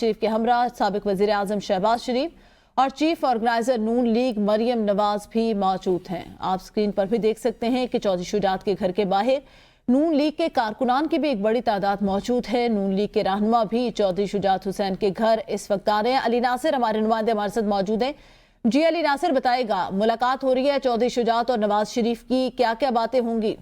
शरीफ के हमरा साबिक वजीर आजम शहबाज शरीफ और चीफ ऑर्गेनाइजर नून लीग मरियम नवाज भी मौजूद हैं। आप स्क्रीन पर भी देख सकते हैं कि चौधरी शुजात के घर के बाहर नून लीग के कारकुनान की भी एक बड़ी तादाद मौजूद है। नून लीग के रहनुमा भी चौधरी शुजात हुसैन के घर इस वक्त आ रहे हैं। अली नासिर हमारे नुमाइंदे हमारे साथ मौजूद हैं। जी अली नासिर, बताएगा, मुलाकात हो रही है चौधरी शुजात और नवाज शरीफ की, क्या क्या बातें होंगी?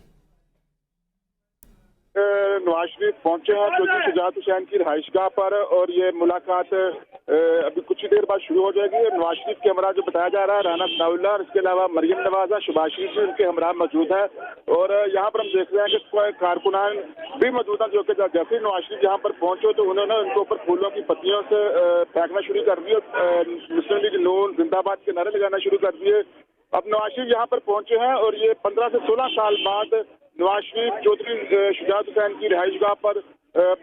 नवाज शरीफ पहुंचे हैं चौधरी शुजात हुसैन की रिहाइशगाह पर और ये मुलाकात अभी कुछ ही देर बाद शुरू हो जाएगी। नवाज शरीफ के हमरा जो बताया जा रहा है राना सनाउल्लाह और इसके अलावा मरियम नवाज है, शहबाज शरीफ भी उनके हमरा मौजूद है और यहाँ पर हम देख रहे हैं कि कारकुनान भी मौजूद है जो कि जैसे ही नवाज शरीफ यहाँ पर पहुंचे तो उन्होंने उनके ऊपर फूलों की पत्तियों से फेंकना शुरू कर दिया, मुस्लिम लीग नून जिंदाबाद के नारे लगाना शुरू कर दिए। अब नवाज शरीफ यहाँ पर पहुंचे हैं और ये 15 से 16 साल बाद नवाज शरीफ चौधरी शुजात हुसैन की रिहाइशगाह पर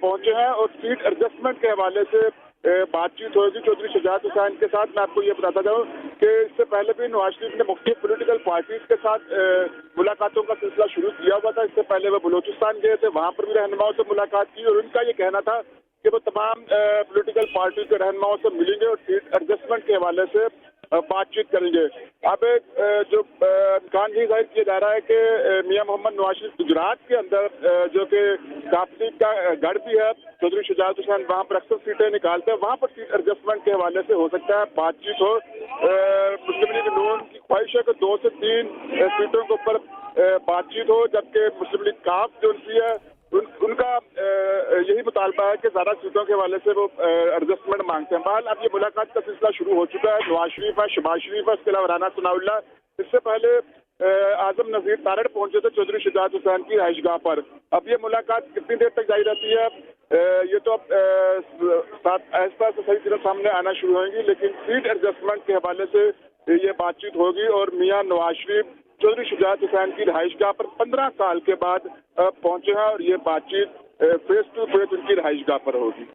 पहुंचे हैं और सीट एडजस्टमेंट के हवाले से बातचीत होगी चौधरी शुजात हुसैन के साथ। मैं आपको ये बताता जाऊं कि इससे पहले भी नवाज शरीफ ने मुख्तलिफ पॉलिटिकल पार्टीज के साथ मुलाकातों का सिलसिला शुरू किया हुआ था। इससे पहले वो बलूचिस्तान गए थे, वहां पर भी रहनुमाओं से मुलाकात की और उनका ये कहना था कि वो तमाम पॉलिटिकल पार्टी के रहनुमाओं से मिलेंगे और सीट एडजस्टमेंट के हवाले से बातचीत करेंगे। अब जो इम्कान भी जाहिर किया जा रहा है कि मियां मोहम्मद नवाज शरीफ गुजरात के अंदर जो कि काफी का गढ़ भी है, चौधरी शुजात हुसैन वहाँ पर अक्सर सीटें निकालते हैं, वहाँ पर सीट एडजस्टमेंट के हवाले से हो सकता है बातचीत हो। मुस्लिम लीग नून की ख्वाहिश है कि 2 से 3 सीटों के ऊपर बातचीत हो, जबकि मुस्लिम लीग काफ जो उनकी है उनका यही मुतालबा है कि ज्यादा सीटों के हवाले से वो एडजस्टमेंट मांगते हैं। बहरहाल अब ये मुलाकात का सिलसिला शुरू हो चुका है। नवाज शरीफ है, शहबाज शरीफ है, इसके अलावा राना सनाउल्लाह, इससे पहले आजम नजीर तारड़ पहुंचे थे चौधरी शुजात हुसैन की रिहाइशगाह पर। अब ये मुलाकात कितनी देर तक जारी रहती है ये तो अब आहिस्ता से सही तरह सामने आना शुरू होंगी, लेकिन सीट एडजस्टमेंट के हवाले से ये बातचीत होगी और मियां नवाज शरीफ चौधरी शुजात हुसैन की रिहाइशगाह पर 15 साल के बाद पहुंचे हैं और ये बातचीत फेस टू फेस उनकी रिहाइशगाह पर होगी।